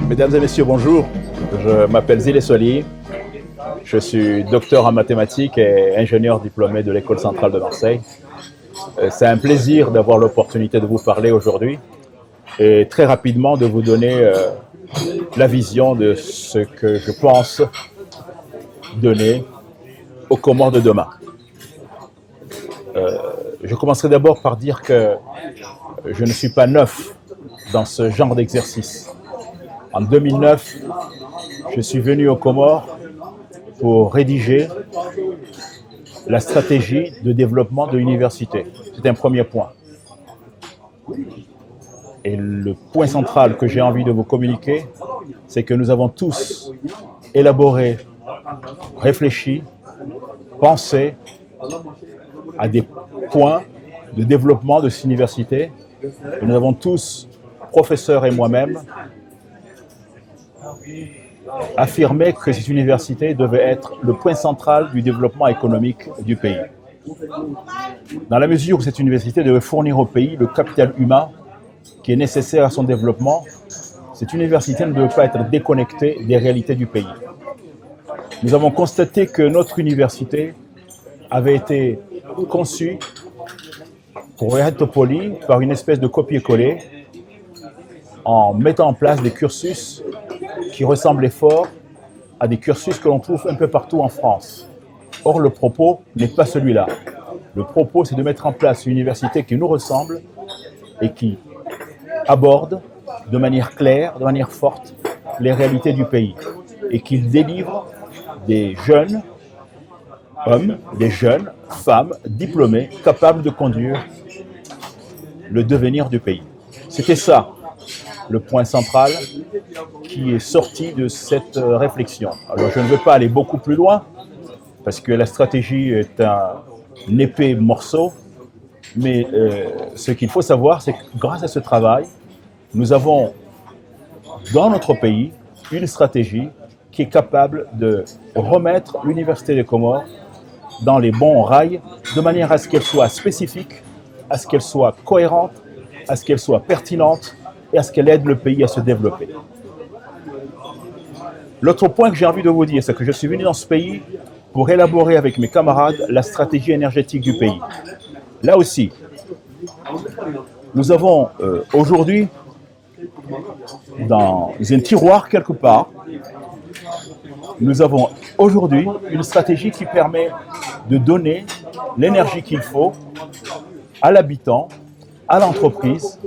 Mesdames et messieurs, bonjour. Je m'appelle Zile Soli. Je suis docteur en mathématiques et ingénieur diplômé de l'École centrale de Marseille. C'est un plaisir d'avoir l'opportunité de vous parler aujourd'hui et très rapidement de vous donner la vision de ce que je pense donner aux Comores de demain. Je commencerai d'abord par dire que je ne suis pas neuf dans ce genre d'exercice. En 2009, je suis venu aux Comores pour rédiger la stratégie de développement de l'université. C'est un premier point. Et le point central que j'ai envie de vous communiquer, c'est que nous avons tous élaboré, réfléchi, pensé à des points de développement de cette université. Et nous avons tous, professeurs et moi-même, affirmé que cette université devait être le point central du développement économique du pays. Dans la mesure où cette université devait fournir au pays le capital humain qui est nécessaire à son développement, cette université ne devait pas être déconnectée des réalités du pays. Nous avons constaté que notre université avait été conçue, pour être poli, par une espèce de copier-coller en mettant en place des cursus qui ressemblaient fort à des cursus que l'on trouve un peu partout en France. Or, le propos n'est pas celui-là. Le propos, c'est de mettre en place une université qui nous ressemble et qui aborde de manière claire, de manière forte, les réalités du pays et qui délivre des jeunes hommes, des jeunes femmes diplômés, capables de conduire le devenir du pays. C'était ça, le point central qui est sorti de cette réflexion. Alors, je ne veux pas aller beaucoup plus loin, parce que la stratégie est un épais morceau, mais ce qu'il faut savoir, c'est que grâce à ce travail, nous avons dans notre pays une stratégie qui est capable de remettre l'Université des Comores dans les bons rails, de manière à ce qu'elle soit spécifique, à ce qu'elle soit cohérente, à ce qu'elle soit pertinente et à ce qu'elle aide le pays à se développer. L'autre point que j'ai envie de vous dire, c'est que je suis venu dans ce pays pour élaborer avec mes camarades la stratégie énergétique du pays. Là aussi, nous avons aujourd'hui, dans un tiroir quelque part, nous avons aujourd'hui une stratégie qui permet de donner l'énergie qu'il faut à l'habitant, à l'entreprise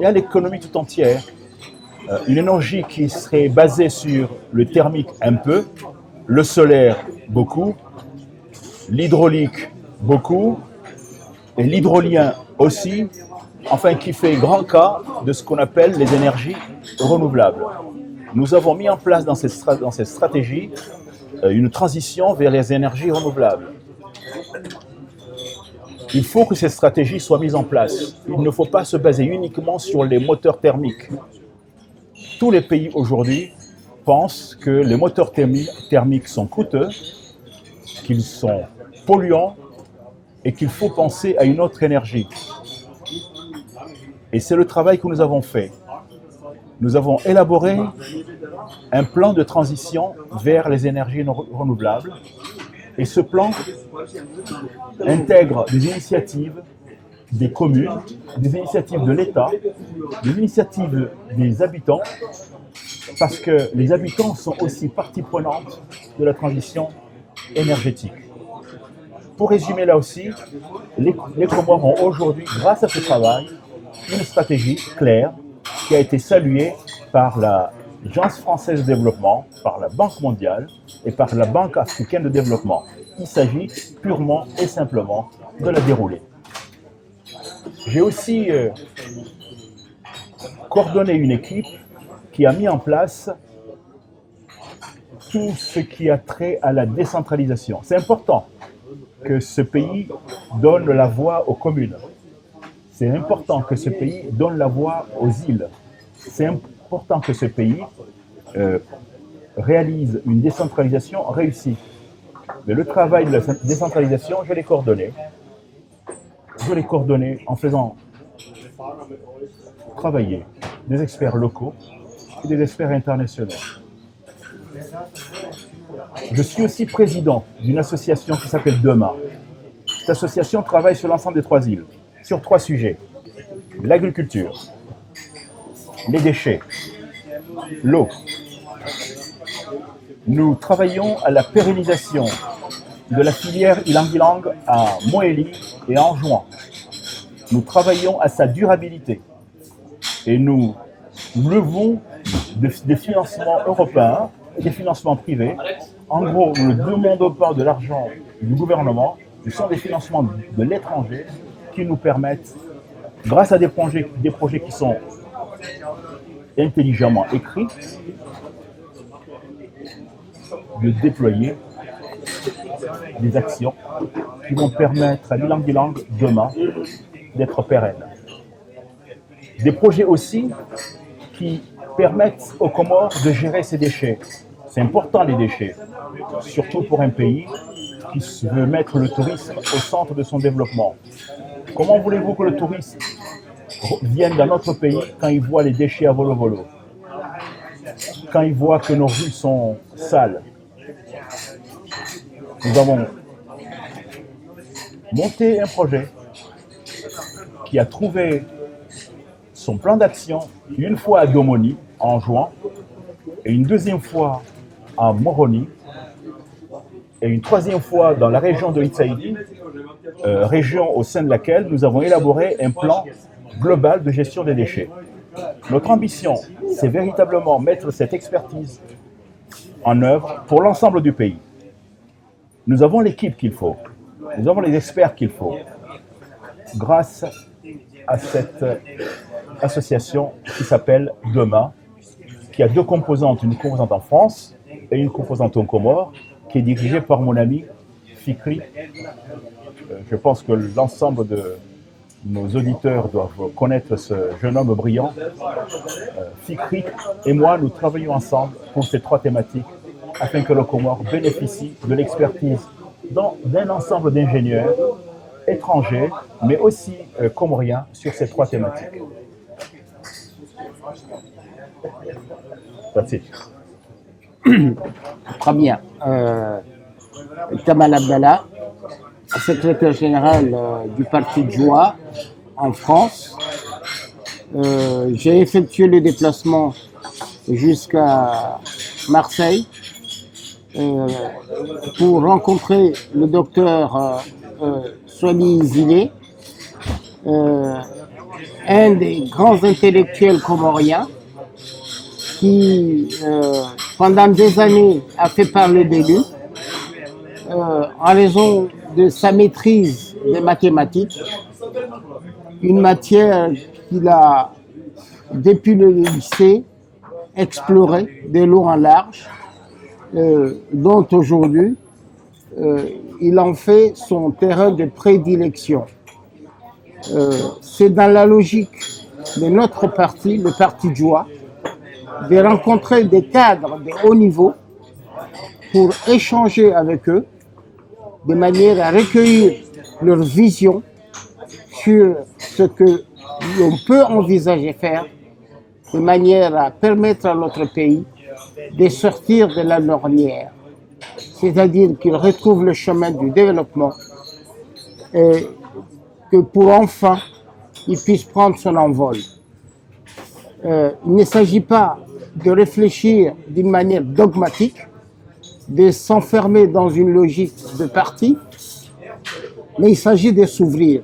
et à l'économie tout entière. Une énergie qui serait basée sur le thermique un peu, le solaire beaucoup, l'hydraulique beaucoup et l'hydrolien aussi, enfin qui fait grand cas de ce qu'on appelle les énergies renouvelables. Nous avons mis en place dans cette stratégie une transition vers les énergies renouvelables. Il faut que cette stratégie soit mise en place. Il ne faut pas se baser uniquement sur les moteurs thermiques. Tous les pays aujourd'hui pensent que les moteurs thermiques sont coûteux, qu'ils sont polluants et qu'il faut penser à une autre énergie. Et c'est le travail que nous avons fait. Nous avons élaboré un plan de transition vers les énergies renouvelables. Et ce plan intègre des initiatives des communes, des initiatives de l'État, des initiatives des habitants, parce que les habitants sont aussi partie prenante de la transition énergétique. Pour résumer là aussi, les Comores ont aujourd'hui, grâce à ce travail, une stratégie claire qui a été saluée par l'Agence française de développement, par la Banque mondiale et par la Banque africaine de développement. Il s'agit purement et simplement de la dérouler. J'ai aussi coordonné une équipe qui a mis en place tout ce qui a trait à la décentralisation. C'est important que ce pays donne la voix aux communes. C'est important que ce pays donne la voix aux îles. C'est important que ce pays réalise une décentralisation réussie. Mais le travail de la décentralisation, je l'ai coordonné. Je l'ai coordonné en faisant travailler des experts locaux et des experts internationaux. Je suis aussi président d'une association qui s'appelle Demain. Cette association travaille sur l'ensemble des 3 îles, sur 3 sujets. L'agriculture, les déchets, l'eau. Nous travaillons à la pérennisation de la filière ilang-ilang à Moélie et à Anjouan. Nous travaillons à sa durabilité et nous levons des financements européens et des financements privés. En gros, nous ne demandons pas de l'argent du gouvernement, ce sont des financements de l'étranger qui nous permettent, grâce à des projets qui sont intelligemment écrits, de déployer des actions qui vont permettre à l'ilang-ilang demain d'être pérenne. Des projets aussi qui permettent aux Comores de gérer ses déchets. C'est important les déchets, surtout pour un pays qui veut mettre le tourisme au centre de son développement. Comment voulez-vous que le touriste vienne dans notre pays quand il voit les déchets à volo-volo, quand il voit que nos rues sont sales? Nous avons monté un projet qui a trouvé son plan d'action une fois à Domoni, en juin, et une deuxième fois à Moroni, et une troisième fois dans la région de Itsaïdi, région au sein de laquelle nous avons élaboré un plan global de gestion des déchets. Notre ambition, c'est véritablement mettre cette expertise en œuvre pour l'ensemble du pays. Nous avons l'équipe qu'il faut, nous avons les experts qu'il faut, grâce à cette association qui s'appelle Demain, qui a 2 composantes, une composante en France et une composante aux Comores, qui est dirigée par mon ami Fikri. Je pense que l'ensemble de nos auditeurs doivent connaître ce jeune homme brillant. Fikri et moi, nous travaillons ensemble pour ces 3 thématiques afin que le Comore bénéficie de l'expertise d'un ensemble d'ingénieurs étrangers, mais aussi comoriens sur ces 3 thématiques. That's it. Très bien. Kamal Abdallah, secrétaire général du Parti Joie en France. J'ai effectué le déplacement jusqu'à Marseille pour rencontrer le docteur Swali Zile, un des grands intellectuels comoriens qui, pendant des années, a fait parler de lui en raison de sa maîtrise des mathématiques, une matière qu'il a, depuis le lycée, explorée de long en large, dont aujourd'hui, il en fait son terrain de prédilection. C'est dans la logique de notre parti, le Parti Joie, de rencontrer des cadres de haut niveau pour échanger avec eux, de manière à recueillir leur vision sur ce que l'on peut envisager faire, de manière à permettre à notre pays de sortir de la ornière, c'est-à-dire qu'il retrouve le chemin du développement et que pour enfin il puisse prendre son envol. Il ne s'agit pas de réfléchir d'une manière dogmatique, de s'enfermer dans une logique de parti, mais il s'agit de s'ouvrir.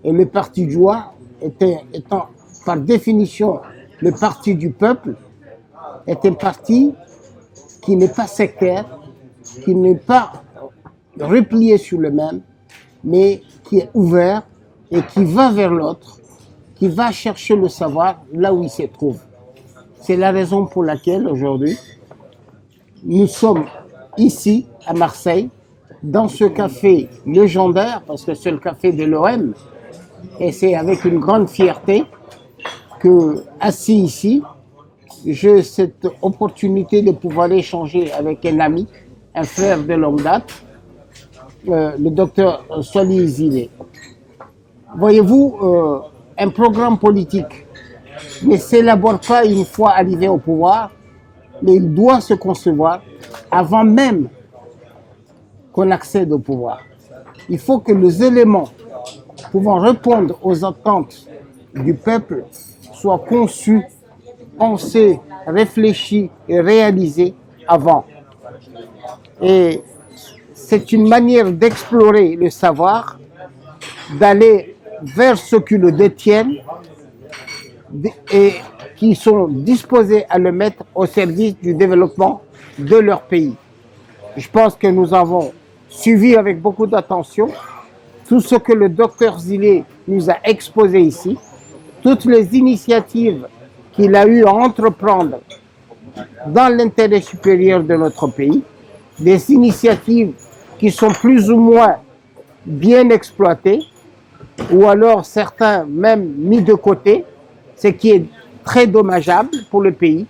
Et le Parti Joie, étant par définition le parti du peuple, est un parti qui n'est pas sectaire, qui n'est pas replié sur le même, mais qui est ouvert et qui va vers l'autre, qui va chercher le savoir là où il se trouve. C'est la raison pour laquelle aujourd'hui, nous sommes ici à Marseille, dans ce café légendaire, parce que c'est le café de l'OM, et c'est avec une grande fierté que, assis ici, j'ai cette opportunité de pouvoir échanger avec un ami, un frère de longue date, le docteur Swali Zile. Voyez-vous, un programme politique ne s'élabore pas une fois arrivé au pouvoir, mais il doit se concevoir avant même qu'on accède au pouvoir. Il faut que les éléments pouvant répondre aux attentes du peuple soient conçus, pensés, réfléchis et réalisés avant. Et c'est une manière d'explorer le savoir, d'aller vers ceux qui le détiennent et qui sont disposés à le mettre au service du développement de leur pays. Je pense que nous avons suivi avec beaucoup d'attention tout ce que le docteur Zilé nous a exposé ici, toutes les initiatives qu'il a eu à entreprendre dans l'intérêt supérieur de notre pays, des initiatives qui sont plus ou moins bien exploitées, ou alors certains même mis de côté, ce qui est très dommageable pour le pays.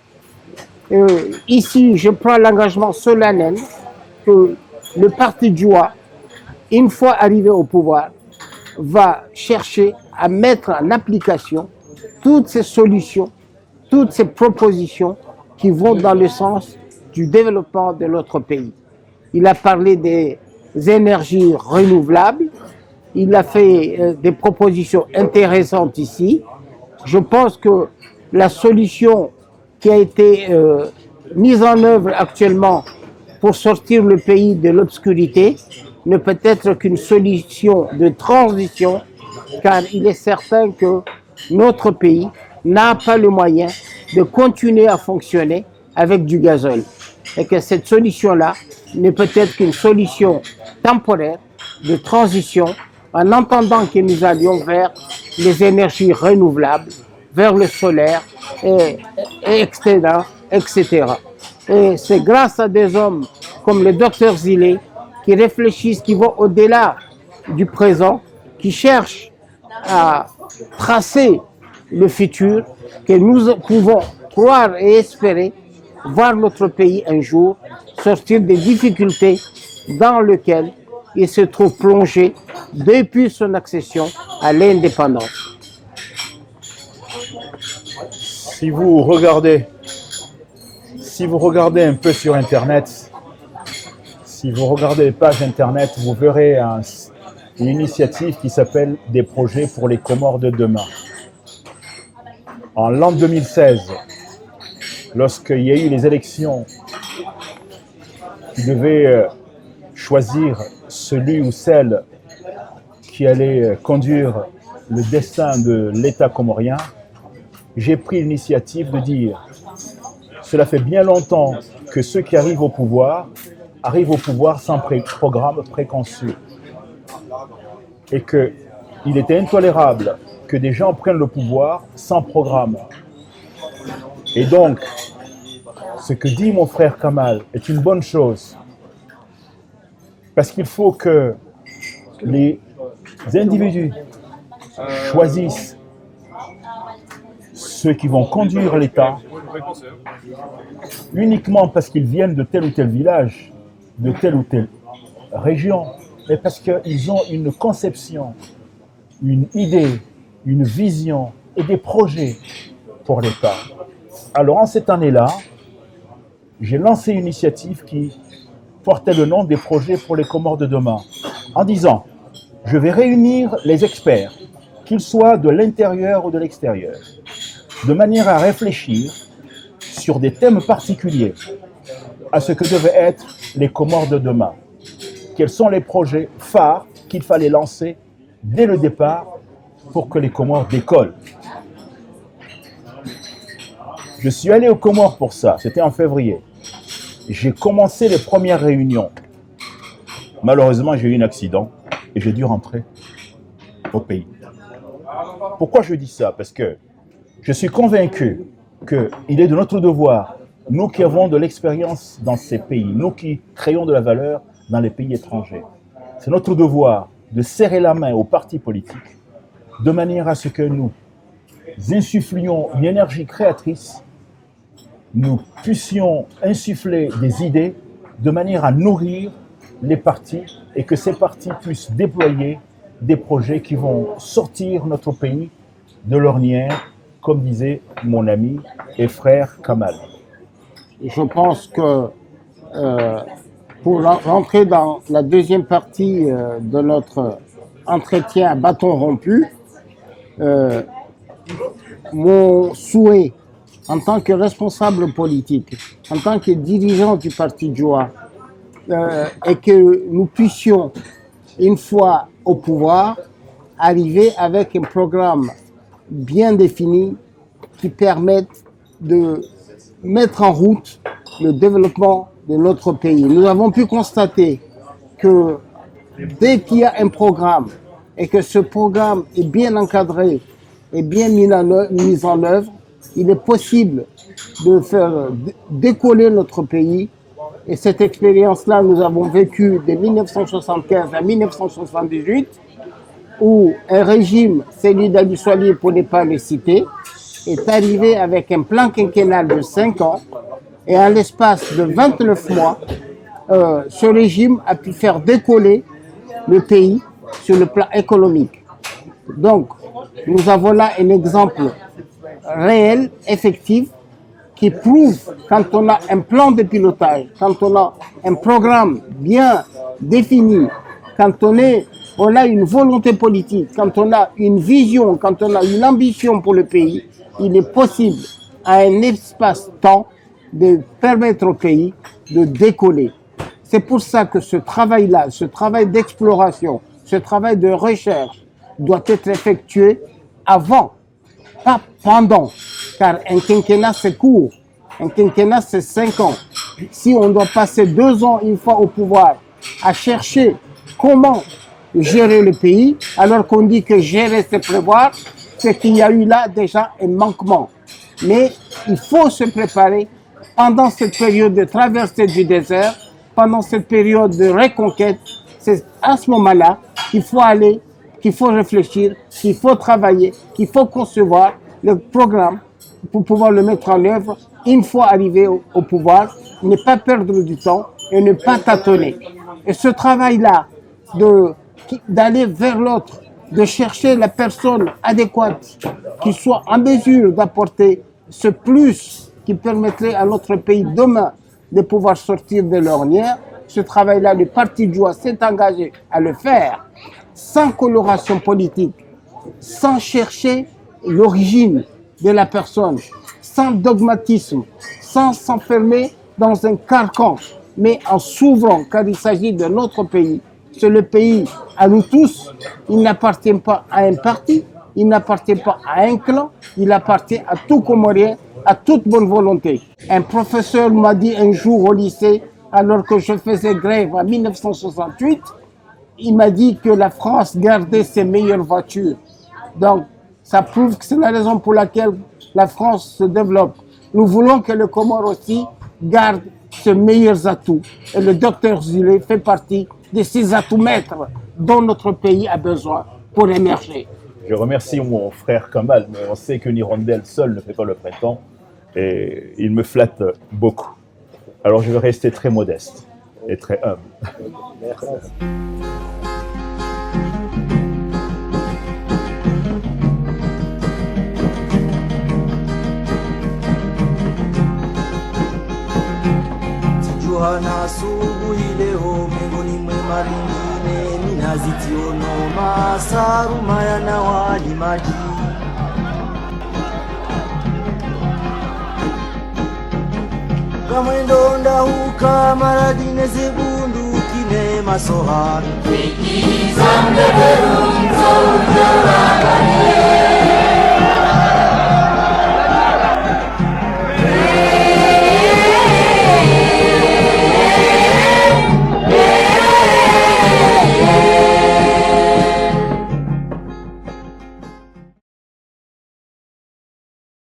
Ici, je prends l'engagement solennel que le parti Djoua, une fois arrivé au pouvoir, va chercher à mettre en application toutes ces solutions, toutes ces propositions qui vont dans le sens du développement de notre pays. Il a parlé des énergies renouvelables, il a fait des propositions intéressantes ici. Je pense que la solution qui a été mise en œuvre actuellement pour sortir le pays de l'obscurité ne peut être qu'une solution de transition, car il est certain que notre pays n'a pas le moyen de continuer à fonctionner avec du gazole. Et que cette solution-là ne peut être qu'une solution temporaire de transition, en entendant que nous allions vers les énergies renouvelables, vers le solaire, etc. Et c'est grâce à des hommes comme le docteur Zilé qui réfléchissent, qui vont au-delà du présent, qui cherchent à tracer le futur, que nous pouvons croire et espérer voir notre pays un jour sortir des difficultés dans lesquelles il se trouve plongé depuis son accession à l'indépendance. Si vous regardez un peu sur Internet, si vous regardez les pages Internet, vous verrez une initiative qui s'appelle « Des projets pour les Comores de demain ». En l'an 2016, lorsqu'il y a eu les élections qui devaient choisir celui ou celle qui allait conduire le destin de l'État comorien, j'ai pris l'initiative de dire « Cela fait bien longtemps que ceux qui arrivent au pouvoir sans programme préconçu. Et qu'il était intolérable que des gens prennent le pouvoir sans programme. Et donc, ce que dit mon frère Kamal est une bonne chose. Parce qu'il faut que les individus choisissent ceux qui vont conduire l'État uniquement parce qu'ils viennent de tel ou tel village, de telle ou telle région, mais parce qu'ils ont une conception, une idée, une vision et des projets pour l'État. Alors en cette année-là, j'ai lancé une initiative qui portait le nom des projets pour les Comores de demain, en disant, je vais réunir les experts, qu'ils soient de l'intérieur ou de l'extérieur, de manière à réfléchir sur des thèmes particuliers à ce que devaient être les Comores de demain. Quels sont les projets phares qu'il fallait lancer dès le départ pour que les Comores décollent. Je suis allé aux Comores pour ça, c'était en février. J'ai commencé les premières réunions. Malheureusement, j'ai eu un accident et j'ai dû rentrer au pays. Pourquoi je dis ça? Parce que je suis convaincu qu'il est de notre devoir, nous qui avons de l'expérience dans ces pays, nous qui créons de la valeur dans les pays étrangers, c'est notre devoir de serrer la main aux partis politiques de manière à ce que nous insufflions une énergie créatrice, nous puissions insuffler des idées de manière à nourrir les partis et que ces partis puissent déployer des projets qui vont sortir notre pays de l'ornière comme disait mon ami et frère Kamal. Je pense que pour rentrer dans la deuxième partie de notre entretien à bâton rompu, mon souhait en tant que responsable politique, en tant que dirigeant du Parti Joa, est que nous puissions, une fois au pouvoir, arriver avec un programme bien défini qui permette de mettre en route le développement de notre pays. Nous avons pu constater que dès qu'il y a un programme et que ce programme est bien encadré et bien mis en œuvre, il est possible de faire décoller notre pays. Et cette expérience-là, nous avons vécu de 1975 à 1978, où un régime, celui d'Ali Soili, pour ne pas le citer, est arrivé avec un plan quinquennal de 5 ans, et en l'espace de 29 mois, ce régime a pu faire décoller le pays sur le plan économique. Donc, nous avons là un exemple réel, effectif, qui prouve quand on a un plan de pilotage, quand on a un programme bien défini, quand on a une volonté politique, quand on a une vision, quand on a une ambition pour le pays, il est possible à un espace-temps de permettre au pays de décoller. C'est pour ça que ce travail-là, ce travail d'exploration, ce travail de recherche doit être effectué avant, pas pendant, car un quinquennat c'est court, un quinquennat c'est 5 ans. Si on doit passer 2 ans une fois au pouvoir à chercher comment gérer le pays, alors qu'on dit que gérer c'est prévoir, c'est qu'il y a eu là déjà un manquement. Mais il faut se préparer pendant cette période de traversée du désert, pendant cette période de reconquête. C'est à ce moment-là qu'il faut aller, qu'il faut réfléchir, qu'il faut travailler, qu'il faut concevoir le programme pour pouvoir le mettre en œuvre une fois arrivé au pouvoir, ne pas perdre du temps et ne pas tâtonner. Et ce travail-là, d'aller vers l'autre, de chercher la personne adéquate qui soit en mesure d'apporter ce plus qui permettrait à notre pays demain de pouvoir sortir de l'ornière, ce travail-là, le Parti Joa s'est engagé à le faire sans coloration politique, sans chercher l'origine de la personne, sans dogmatisme, sans s'enfermer dans un carcan, mais en s'ouvrant, car il s'agit de notre pays. C'est le pays à nous tous. Il n'appartient pas à un parti, il n'appartient pas à un clan, il appartient à tout Comorien, à toute bonne volonté. Un professeur m'a dit un jour au lycée, alors que je faisais grève en 1968, il m'a dit que la France gardait ses meilleures voitures. Donc, ça prouve que c'est la raison pour laquelle la France se développe. Nous voulons que le Comore aussi garde ses meilleurs atouts. Et le docteur Zule fait partie de ces atouts maîtres dont notre pays a besoin pour émerger. Je remercie mon frère Kamal, mais on sait qu'une hirondelle seule ne fait pas le printemps et il me flatte beaucoup. Alors je vais rester très modeste et très humble. Merci. Hana asubuhi leo miongoni mwa maringine minazi tiono masaru mayana wali maji kamwendo ndahuka maradine zebundu kine masohani Fikiza mbeberu mzo ujora